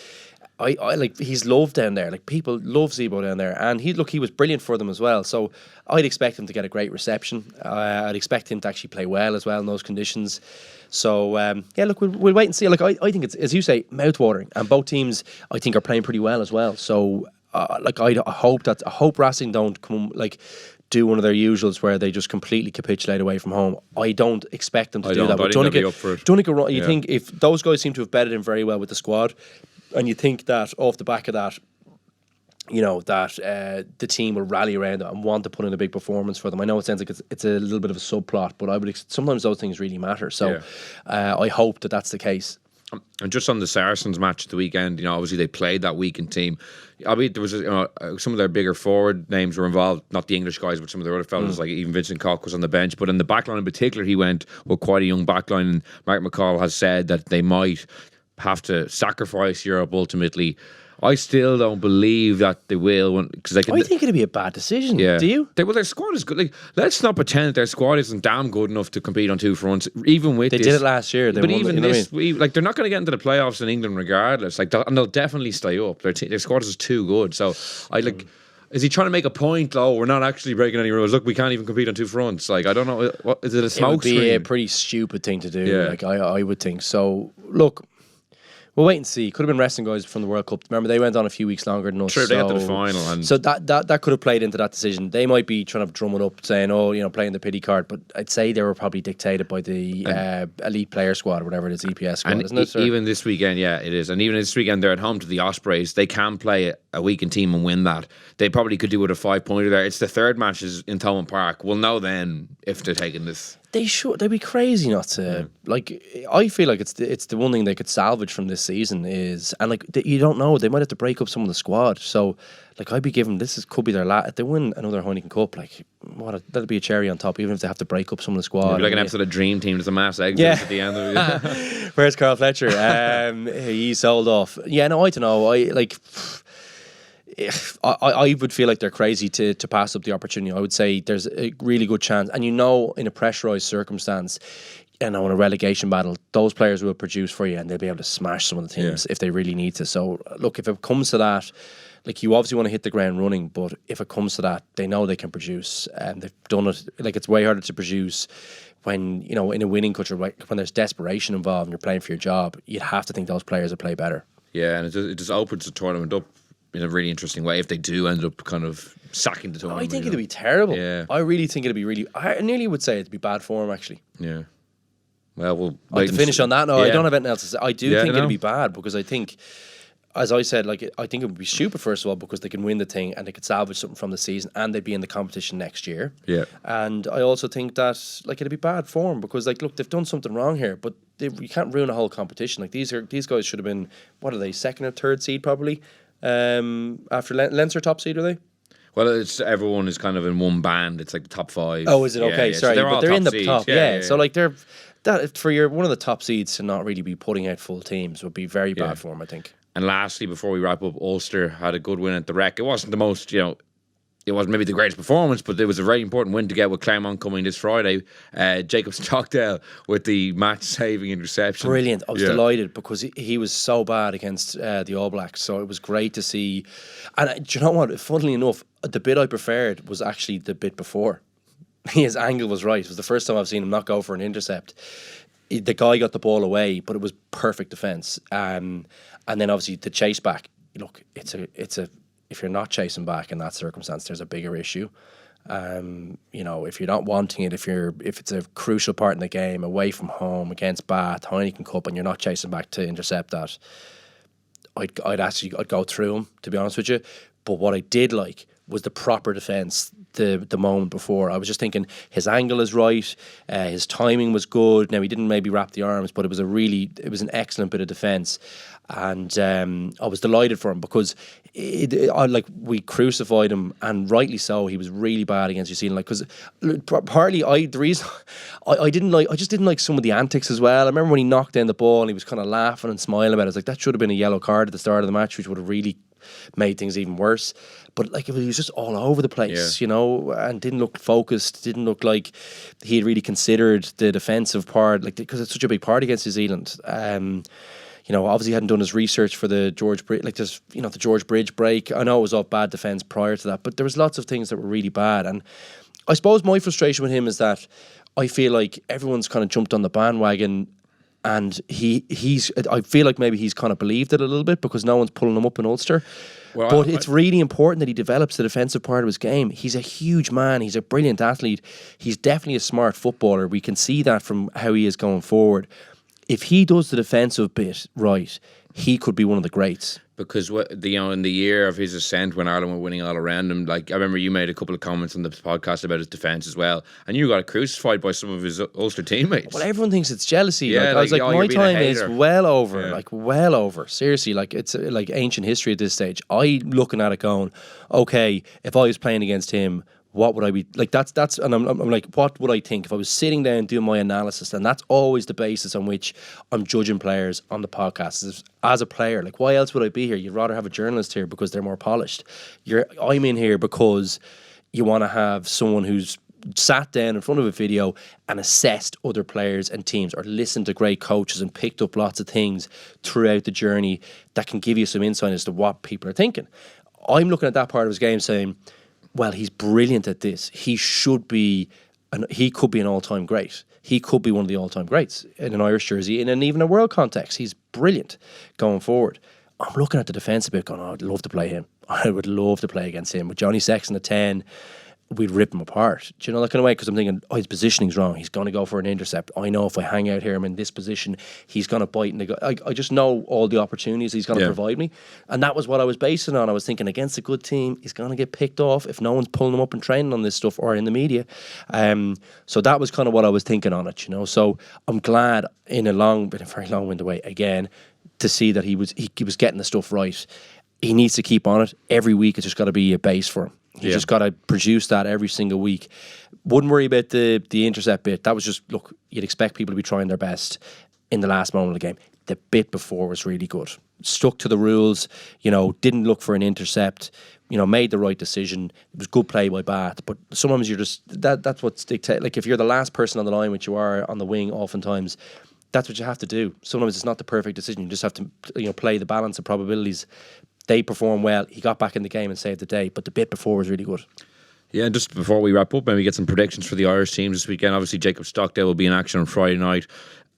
I he's loved down there. People love Zebo down there, and he was brilliant for them as well. So I'd expect him to get a great reception. I'd expect him to actually play well as well in those conditions. So look, we'll wait and see. I think it's, as you say, mouth-watering, and both teams I think are playing pretty well as well. So I hope Racing don't come do one of their usuals where they just completely capitulate away from home. I don't expect them to do that. But don't get wrong. You think if those guys seem to have bedded in very well with the squad, and you think that off the back of that, the team will rally around it and want to put in a big performance for them. I know it sounds like it's a little bit of a subplot, but sometimes those things really matter. So I hope that that's the case. And just on the Saracens match at the weekend, obviously they played that weakened team. I mean, there was some of their bigger forward names were involved, not the English guys, but some of their other fellas, like even Vincent Koch was on the bench. But in the backline in particular, he went with quite a young backline. And Mark McCall has said that they might have to sacrifice Europe ultimately. I still don't believe that they will, because I think it'd be a bad decision. Yeah. Do you? Their squad is good. Let's not pretend that their squad isn't damn good enough to compete on two fronts. Even with they did it last year. But even this, they're not going to get into the playoffs in England regardless. And they'll definitely stay up. Their squad is too good. So is he trying to make a point? Oh, we're not actually breaking any rules. Look, we can't even compete on two fronts. I don't know. What is it? A smoke screen? It would be a pretty stupid thing to do. Yeah. I would think so. Look. We'll wait and see. Could have been resting guys from the World Cup. Remember, they went on a few weeks longer than us. Sure, they got to the final. And so that could have played into that decision. They might be trying to drum it up, saying, playing the pity card. But I'd say they were probably dictated by the elite player squad, or whatever it is, EPS squad, isn't it? Even this weekend, yeah, it is. And even this weekend, they're at home to the Ospreys. They can play a weakened team and win that. They probably could do with a 5-pointer there. It's the third match in Thomond Park. We'll know then if they're taking this. They should. They'd be crazy not to. Like, I feel like it's the one thing they could salvage from this season is, and like you don't know, they might have to break up some of the squad. So, like, I'd be giving could be their if they win another Heineken Cup, like that'll be a cherry on top, even if they have to break up some of the squad. It'd be like an episode of Dream Team. There's a mass exit at the end of it. Where's Carl Fletcher? He sold off. Yeah, no, I don't know. I would feel like they're crazy to pass up the opportunity. I would say there's a really good chance. And in a pressurised circumstance, in a relegation battle, those players will produce for you and they'll be able to smash some of the teams if they really need to. So, look, if it comes to that, like, you obviously want to hit the ground running, but if it comes to that, they know they can produce, and they've done it. Like, it's way harder to produce when, in a winning culture, when there's desperation involved and you're playing for your job. You'd have to think those players will play better. Yeah, and it just opens the tournament up in a really interesting way if they do end up kind of sacking the tournament. I think it'd be terrible. Yeah. I really think it'd be really... I nearly would say it'd be bad form, actually. Yeah. Well, we'll to finish on that, no, I don't have anything else to say. I do think it'd be bad because I think, as I said, like, I think it would be stupid, first of all, because they can win the thing and they could salvage something from the season and they'd be in the competition next year. Yeah. And I also think that, like, it'd be bad form because, like, look, they've done something wrong here, but you can't ruin a whole competition. Like, these guys should have been, what are they, second or third seed probably? After Leinster top seed, are they? Well, everyone is kind of in one band. It's like the top 5. Oh, is it? Okay, sorry, so but they're in the seeds. top. Yeah, so like they're for one of the top seeds to not really be putting out full teams would be very bad form, I think. And lastly, before we wrap up, Ulster had a good win at the Rec. It wasn't the most, it wasn't maybe the greatest performance, but it was a very important win to get with Clermont coming this Friday. Jacob Stockdale with the match-saving interception. Brilliant. I was delighted because he was so bad against the All Blacks, so it was great to see. And do you know what? Funnily enough, the bit I preferred was actually the bit before. His angle was right. It was the first time I've seen him not go for an intercept. The guy got the ball away, but it was perfect defence. And then obviously the chase back. Look, it's a if you're not chasing back in that circumstance, there's a bigger issue. If you're not wanting it, if it's a crucial part in the game, away from home against Bath, Heineken Cup, and you're not chasing back to intercept that, I'd go through him, to be honest with you. But what I did like was the proper defence the moment before. I was just thinking his angle is right, his timing was good. Now, he didn't maybe wrap the arms, but it was an excellent bit of defence. And I was delighted for him because we crucified him, and rightly so. He was really bad against New Zealand. Because partly the reason I just didn't like some of the antics as well. I remember when he knocked down the ball and he was kind of laughing and smiling about it. I was like, that should have been a yellow card at the start of the match, which would have really made things even worse. But like, he was just all over the place, and didn't look focused. Didn't look like he had really considered the defensive part, like, because it's such a big part against New Zealand. Obviously hadn't done his research for the George Bridge, the George Bridge break. I know it was all bad defence prior to that, but there was lots of things that were really bad. And I suppose my frustration with him is that I feel like everyone's kind of jumped on the bandwagon, and I feel like maybe he's kind of believed it a little bit because no one's pulling him up in Ulster. But it's really important that he develops the defensive part of his game. He's a huge man. He's a brilliant athlete. He's definitely a smart footballer. We can see that from how he is going forward. If he does the defensive bit right, he could be one of the greats. Because in the year of his ascent, when Ireland were winning all around him, like, I remember you made a couple of comments on the podcast about his defence as well, and you got crucified by some of his Ulster teammates. Well, everyone thinks it's jealousy. Yeah, I was like, my time is well over. Well over. Seriously, it's like ancient history at this stage. I'm looking at it going, okay, if I was playing against him, what would I be like? That's and I'm like, what would I think if I was sitting down doing my analysis? And that's always the basis on which I'm judging players on the podcast. As a player, like, why else would I be here? You'd rather have a journalist here because they're more polished. I'm in here because you want to have someone who's sat down in front of a video and assessed other players and teams, or listened to great coaches and picked up lots of things throughout the journey that can give you some insight as to what people are thinking. I'm looking at that part of his game saying, well, he's brilliant at this. He could be an all-time great. He could be one of the all-time greats in an Irish jersey, in even a world context. He's brilliant going forward. I'm looking at the defence a bit going, I'd love to play him. I would love to play against him. With Johnny Sexton at 10, we'd rip him apart. Do you know that kind of way? Because I'm thinking, his positioning's wrong. He's going to go for an intercept. I know if I hang out here, I'm in this position, he's going to bite. And I just know all the opportunities he's going to provide me. And that was what I was basing on. I was thinking, against a good team, he's going to get picked off if no one's pulling him up and training on this stuff or in the media. So that was kind of what I was thinking on it, you know. So I'm glad in a very long-winded way, again, to see that he was getting the stuff right. He needs to keep on it. Every week it's just got to be a base for him. He's just got to produce that every single week. Wouldn't worry about the intercept bit. That was just, look, you'd expect people to be trying their best in the last moment of the game. The bit before was really good. Stuck to the rules, you know, didn't look for an intercept, you know, made the right decision. It was good play by Bath. But sometimes you're just, that's what's dictated. Like if you're the last person on the line, which you are on the wing oftentimes, that's what you have to do. Sometimes it's not the perfect decision. You just have to, you know, play the balance of probabilities. They performed well. He got back in the game and saved the day. But the bit before was really good. Yeah, and just before we wrap up, maybe get some predictions for the Irish teams this weekend. Obviously, Jacob Stockdale will be in action on Friday night.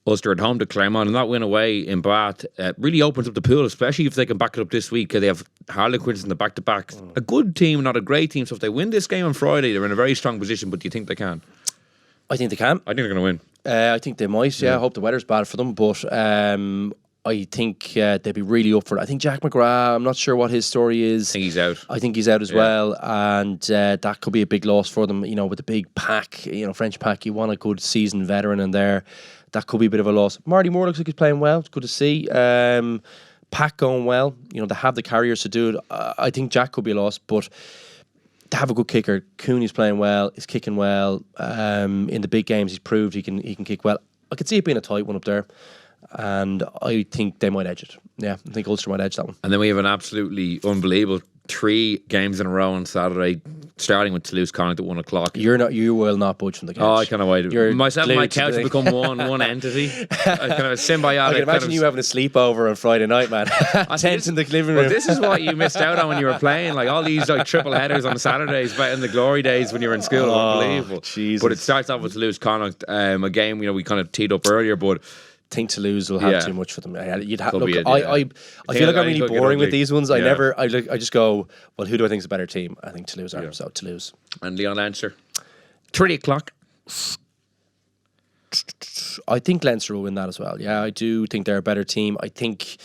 Ulster at home to Clermont, and that win away in Bath really opens up the pool, especially if they can back it up this week. They have Harlequins in the back-to-back. A good team, not a great team. So if they win this game on Friday, they're in a very strong position. But do you think they can? I think they can. I think they're going to win. I think they might, yeah. I hope the weather's bad for them. But I think they'd be really up for it. I think Jack McGrath, I'm not sure what his story is. I think he's out. I think he's out as well. And that could be a big loss for them. You know, with the big pack, you know, French pack, you want a good seasoned veteran in there. That could be a bit of a loss. Marty Moore looks like he's playing well. It's good to see. Pack going well. You know, they have the carriers to do it. I think Jack could be a loss, but to have a good kicker. Cooney's playing well. He's kicking well. In the big games, he's proved he can kick well. I could see it being a tight one up there. And I think they might edge it. Yeah, I think Ulster might edge that one. And then we have an absolutely unbelievable 3 games in a row on Saturday, starting with Toulouse Connacht at 1 o'clock. You will not budge from the couch. Oh, I can't wait. Myself and my couch have become one entity. Kind of a symbiotic. I can imagine you having a sleepover on Friday night, man. Tent in the living room. Well, this is what you missed out on when you were playing. Like all these like triple headers on Saturdays back in the glory days when you were in school. Unbelievable. Jesus. But it starts off with Toulouse Connacht, a game we kind of teed up earlier, but I think Toulouse will have too much for them. You'd have, look, it, I feel like I'm really boring with these ones. I just go, well, who do I think is a better team? I think Toulouse are. So Toulouse. And Lyon Leinster, 3 o'clock. I think Leinster will win that as well. Yeah, I do think they're a better team. I think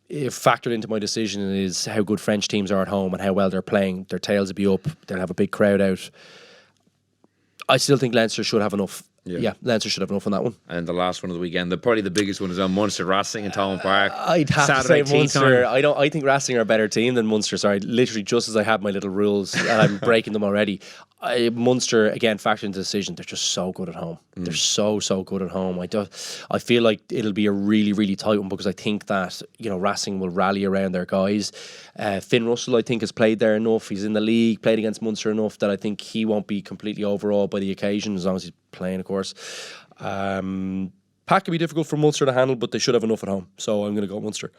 if factored into my decision is how good French teams are at home and how well they're playing. Their tails will be up. They'll have a big crowd out. I still think Leinster should have enough. Yeah, Leinster should have enough on that one. And the last one of the weekend, probably the biggest one is on Munster Racing in Thomond Park. I'd have Saturday to say Munster. Time. I think Racing are a better team than Munster. Sorry, literally just as I have my little rules and I'm breaking them already. Munster, again, factored into the decision, they're just so good at home. They're so good at home. I feel like it'll be a really, really tight one because I think that, you know, Racing will rally around their guys. Finn Russell, I think, has played there enough. He's in the league, played against Munster enough that I think he won't be completely overawed by the occasion as long as he's playing, of course. Pack can be difficult for Munster to handle, but they should have enough at home. So I'm going to go Munster.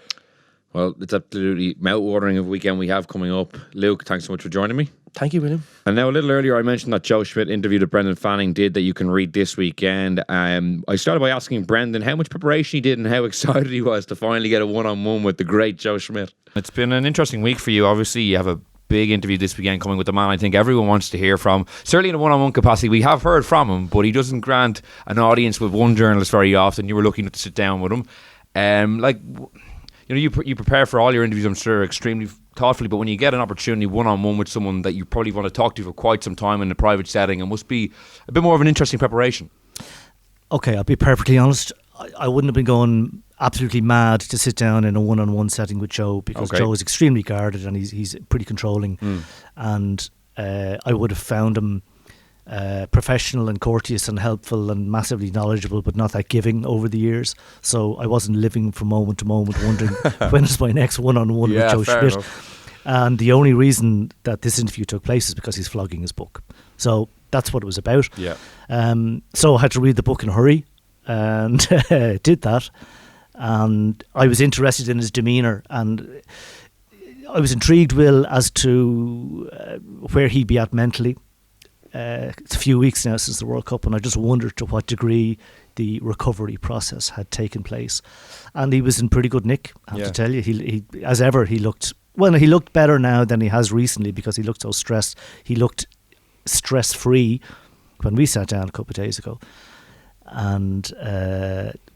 Well, it's absolutely mouth-watering of a weekend we have coming up. Luke, thanks so much for joining me. Thank you, William. And now a little earlier I mentioned that Joe Schmidt interview that Brendan Fanning did that you can read this weekend. I started by asking Brendan how much preparation he did and how excited he was to finally get a one-on-one with the great Joe Schmidt. It's been an interesting week for you. Obviously, you have a big interview this weekend coming with the man I think everyone wants to hear from. Certainly in a one-on-one capacity, we have heard from him, but he doesn't grant an audience with one journalist very often. You were lucky enough to sit down with him. You prepare for all your interviews, I'm sure, extremely thoughtfully, but when you get an opportunity one-on-one with someone that you probably want to talk to for quite some time in a private setting, it must be a bit more of an interesting preparation. Okay, I'll be perfectly honest. I wouldn't have been going absolutely mad to sit down in a one-on-one setting with Joe because Joe is extremely guarded and he's pretty controlling. And I would have found him professional and courteous and helpful and massively knowledgeable, but not that giving over the years. So I wasn't living from moment to moment wondering when is my next one-on-one with Joe Schmidt. And the only reason that this interview took place is because he's flogging his book. So that's what it was about. So I had to read the book in a hurry and did that. And I was interested in his demeanour and I was intrigued, Will, as to where he'd be at mentally. It's a few weeks now since the World Cup and I just wondered to what degree the recovery process had taken place. And he was in pretty good nick, I have to tell you. He as ever, he looked better now than he has recently because he looked so stressed. He looked stress-free when we sat down a couple of days ago. And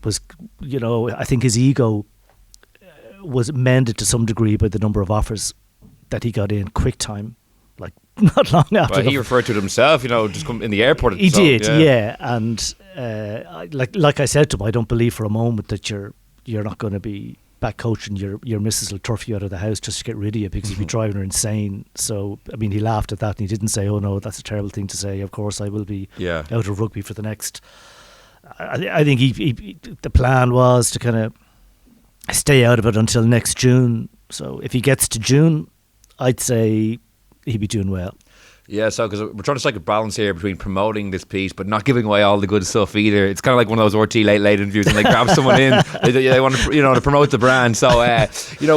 was, I think his ego was mended to some degree by the number of offers that he got in quick time, like not long after. Well, he referred to it himself, just come in the airport. He did, yeah. And like I said to him, I don't believe for a moment that you're not going to be back coaching. Your missus will turf you out of the house just to get rid of you because you'll be driving her insane. So, I mean, he laughed at that and he didn't say, "Oh no, that's a terrible thing to say. Of course, I will be out of rugby for the next." I think the plan was to kind of stay out of it until next June. So if he gets to June, I'd say he'd be doing well. Yeah, so because we're trying to strike a balance here between promoting this piece but not giving away all the good stuff either. It's kind of like one of those RT late interviews and they grab someone in, they want to to promote the brand. So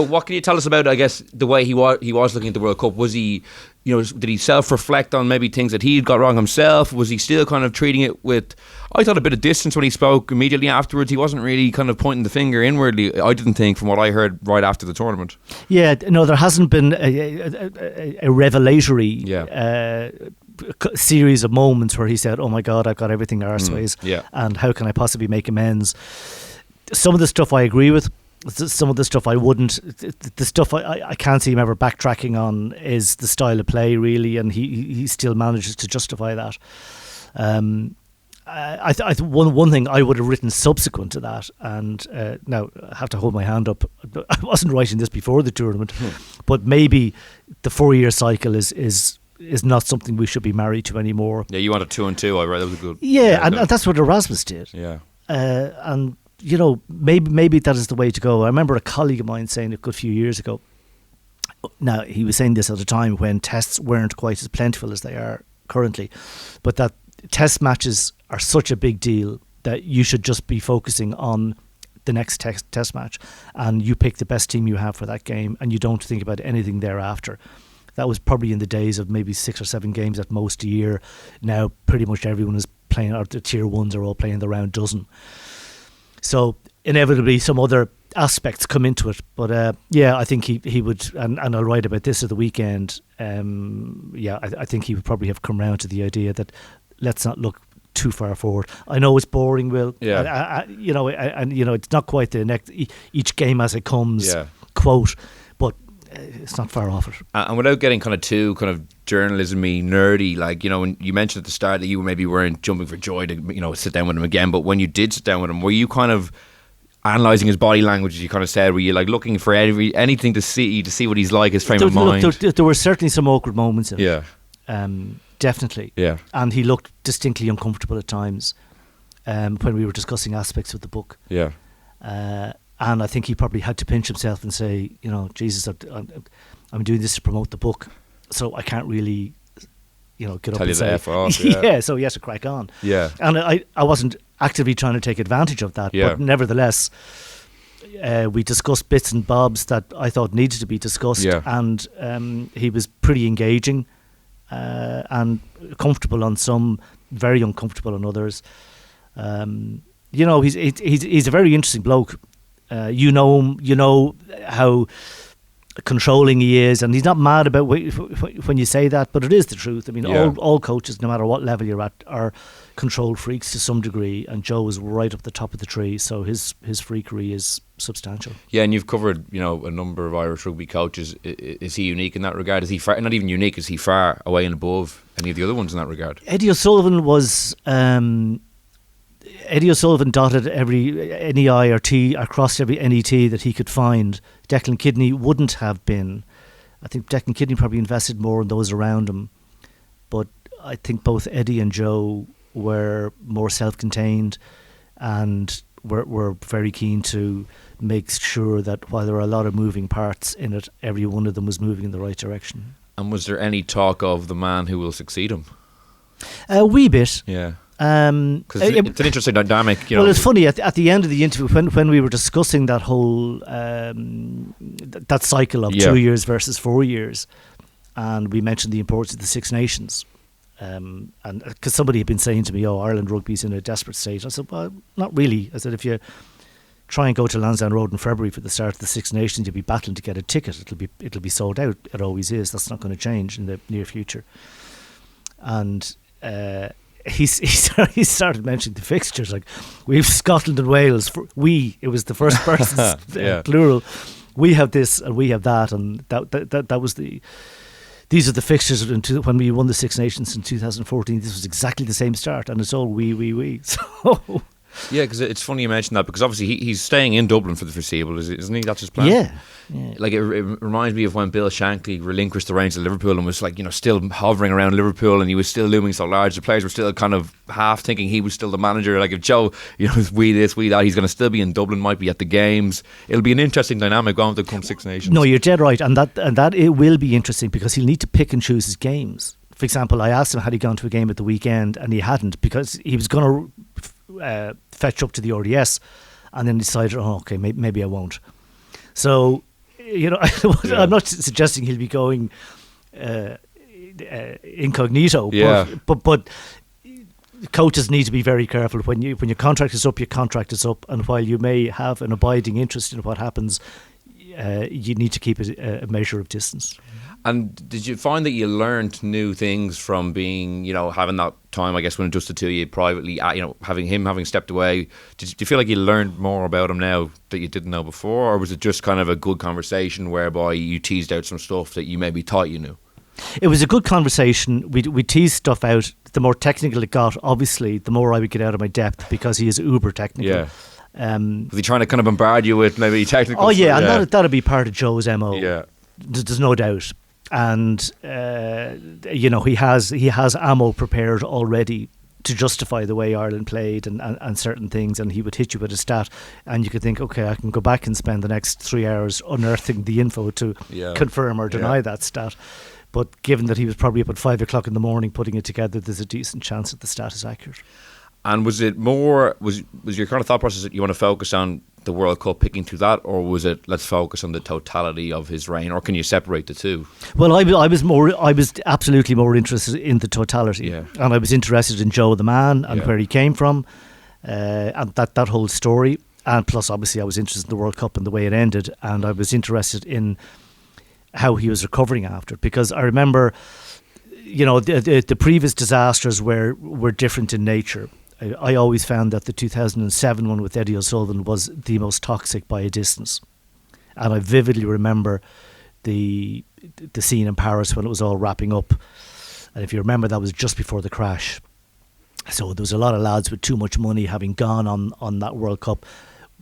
what can you tell us about, I guess, the way he was looking at the World Cup? Was he, did he self-reflect on maybe things that he'd got wrong himself? Was he still kind of treating it with, I thought, a bit of distance when he spoke immediately afterwards? He wasn't really kind of pointing the finger inwardly, I didn't think, from what I heard right after the tournament. Yeah, no, there hasn't been a revelatory series of moments where he said, "Oh my God, I've got everything arseways, and how can I possibly make amends?" Some of the stuff I agree with, some of the stuff I wouldn't. The stuff I can't see him ever backtracking on is the style of play, really, and he still manages to justify that. One thing I would have written subsequent to that, and now I have to hold my hand up. I wasn't writing this before the tournament, but maybe the 4-year cycle is not something we should be married to anymore. Yeah, you wanted 2 and 2. I read that was a good. Yeah, and that's what Erasmus did. Yeah, and maybe that is the way to go. I remember a colleague of mine saying a good few years ago. Now he was saying this at a time when tests weren't quite as plentiful as they are currently, but that test matches are such a big deal that you should just be focusing on the next test match, and you pick the best team you have for that game, and you don't think about anything thereafter. That was probably in the days of maybe 6 or 7 games at most a year. Now pretty much everyone is playing, or the tier ones are all playing the round dozen. So inevitably some other aspects come into it, but I think he would, and I'll write about this at the weekend. I think he would probably have come round to the idea that let's not look too far forward. I know it's boring, Will. Yeah. It's not quite the next each game as it comes quote, but it's not far off it. And without getting kind of too kind of journalism-y, nerdy, like, when you mentioned at the start that you maybe weren't jumping for joy to sit down with him again, but when you did sit down with him, were you kind of analysing his body language, as you kind of said? Were you like looking for anything to see what he's like, his frame of mind? There were certainly some awkward moments in it. Definitely. Yeah. And he looked distinctly uncomfortable at times when we were discussing aspects of the book. Yeah. And I think he probably had to pinch himself and say, Jesus, I'm doing this to promote the book, so I can't really, get up Tell and you say, the F off. yeah, so he has to crack on. Yeah. And I wasn't actively trying to take advantage of that, but nevertheless, we discussed bits and bobs that I thought needed to be discussed, and he was pretty engaging and comfortable on some, very uncomfortable on others. He's a very interesting bloke. You know him, you know how controlling he is, and he's not mad about when you say that, but it is the truth. I mean, all coaches, no matter what level you're at, are control freaks to some degree, and Joe is right up the top of the tree, so his freakery is substantial. Yeah, and you've covered a number of Irish rugby coaches. Is he unique in that regard? Is he far, not even unique, is he far away and above any of the other ones in that regard? Eddie O'Sullivan was dotted any I or T across every NET that he could find. Declan Kidney wouldn't have been. I think Declan Kidney probably invested more in those around him, but I think both Eddie and Joe were more self-contained and were very keen to make sure that while there were a lot of moving parts in it, every one of them was moving in the right direction. And was there any talk of the man who will succeed him? A wee bit. Yeah. Because it's an interesting dynamic. Well, it's funny, at the end of the interview, when we were discussing that whole that cycle of 2 years versus 4 years, and we mentioned the importance of the Six Nations, and because somebody had been saying to me, Ireland rugby's in a desperate state. I said, well, not really. I said, if you try and go to Lansdowne Road in February for the start of the Six Nations, you'll be battling to get a ticket. It'll be sold out. It always is. That's not going to change in the near future. and he started mentioning the fixtures, like we've Scotland and Wales. It was the first person plural. We have this and we have that, and that was the. These are the fixtures when we won the Six Nations in 2014. This was exactly the same start, and it's all we. So. Yeah, because it's funny you mention that, because obviously he's staying in Dublin for the foreseeable, isn't he? That's his plan. Yeah. Like it reminds me of when Bill Shankly relinquished the reins of Liverpool and was like, still hovering around Liverpool, and he was still looming so large. The players were still kind of half thinking he was still the manager. Like if Joe, we this, we that, he's going to still be in Dublin, might be at the games. It'll be an interesting dynamic going to come Six Nations. No, you're dead right, and that it will be interesting because he'll need to pick and choose his games. For example, I asked him had he gone to a game at the weekend, and he hadn't, because he was going to fetch up to the RDS, and then decided, okay, maybe I won't. So, I'm not suggesting he'll be going incognito, but coaches need to be very careful. When your contract is up, your contract is up, and while you may have an abiding interest in what happens, you need to keep a measure of distance. And did you find that you learned new things from being, having that time, I guess, when adjusted to you privately, having stepped away? Do you feel like you learned more about him now that you didn't know before? Or was it just kind of a good conversation whereby you teased out some stuff that you maybe thought you knew? It was a good conversation. We teased stuff out. The more technical it got, obviously, the more I would get out of my depth, because he is uber technical. Yeah. Was he trying to kind of bombard you with maybe technical stuff? Yeah, and that'd be part of Joe's MO. Yeah. There's no doubt. And he has ammo prepared already to justify the way Ireland played and certain things, and he would hit you with a stat, and you could think, okay, I can go back and spend the next 3 hours unearthing the info to confirm or deny that stat. But given that he was probably up at 5 o'clock in the morning putting it together, there's a decent chance that the stat is accurate. And was it more, was your kind of thought process that you want to focus on the World Cup, picking through that, or was it let's focus on the totality of his reign, or can you separate the two? Well, I was absolutely more interested in the totality, and I was interested in Joe the man and where he came from, and that whole story, and plus obviously I was interested in the World Cup and the way it ended, and I was interested in how he was recovering after, because I remember, the previous disasters were different in nature. I always found that the 2007 one with Eddie O'Sullivan was the most toxic by a distance. And I vividly remember the scene in Paris when it was all wrapping up. And if you remember, that was just before the crash. So there was a lot of lads with too much money having gone on that World Cup.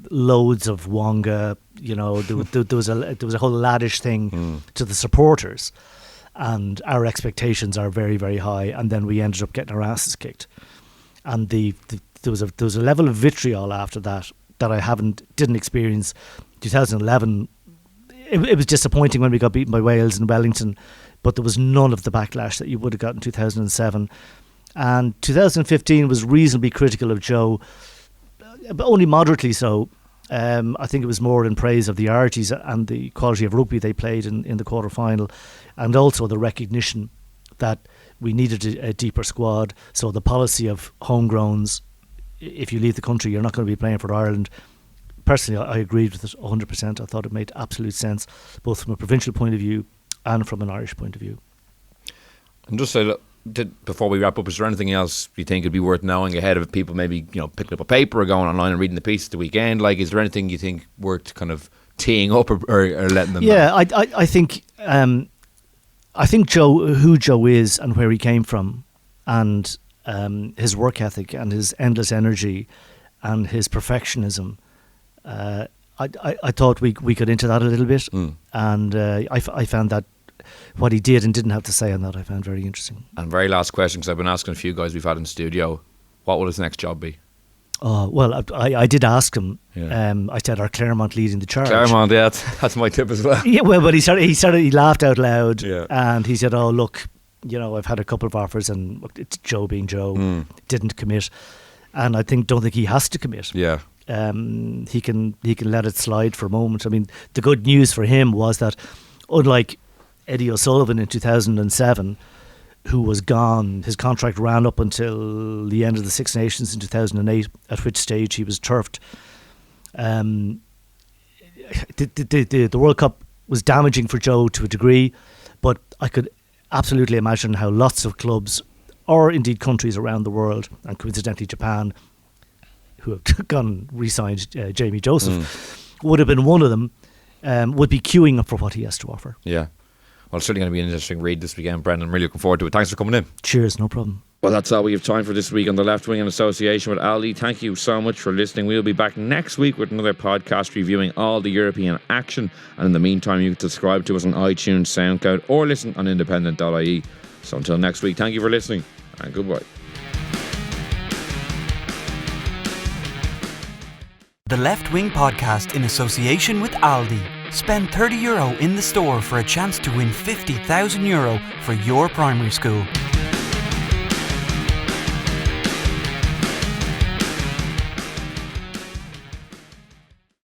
Loads of Wonga, there was a whole laddish thing to the supporters. And our expectations are very, very high. And then we ended up getting our asses kicked. And there was a level of vitriol after that I didn't experience. 2011, it was disappointing when we got beaten by Wales in Wellington, but there was none of the backlash that you would have got in 2007. And 2015 was reasonably critical of Joe, but only moderately so. I think it was more in praise of the Arties and the quality of rugby they played in the quarter-final, and also the recognition that we needed a deeper squad. So the policy of homegrowns, if you leave the country, you're not going to be playing for Ireland. Personally, I agreed with it 100%. I thought it made absolute sense, both from a provincial point of view and from an Irish point of view. And just say, before we wrap up, is there anything else you think would be worth knowing ahead of people maybe picking up a paper or going online and reading the piece the weekend? Like, is there anything you think worth kind of teeing up or letting them know? I think... I think who Joe is and where he came from, and his work ethic and his endless energy and his perfectionism, I thought we got into that a little bit, and I found that what he did and didn't have to say on that I found very interesting. And very last question, because I've been asking a few guys we've had in the studio, what will his next job be? Oh, well, I did ask him. I said, "Are Clermont leading the charge?" Clermont, yeah, that's my tip as well. Yeah, well, but he laughed out loud, and he said, "Oh, look, I've had a couple of offers, and look, it's Joe being Joe, didn't commit, and don't think he has to commit. Yeah, he can let it slide for a moment. I mean, the good news for him was that, unlike Eddie O'Sullivan in 2007. Who was gone. His contract ran up until the end of the Six Nations in 2008, at which stage he was turfed. The World Cup was damaging for Joe to a degree, but I could absolutely imagine how lots of clubs or indeed countries around the world, and coincidentally Japan, who have gone and re-signed Jamie Joseph, would have been one of them, would be queuing up for what he has to offer. Yeah. Well, it's certainly going to be an interesting read this weekend, Brendan. I'm really looking forward to it. Thanks for coming in. Cheers, no problem. Well, that's all we have time for this week on The Left Wing in association with Aldi. Thank you so much for listening. We'll be back next week with another podcast reviewing all the European action. And in the meantime, you can subscribe to us on iTunes, SoundCloud, or listen on independent.ie. So until next week, thank you for listening, and goodbye. The Left Wing Podcast in association with Aldi. Spend €30 in the store for a chance to win €50,000 for your primary school.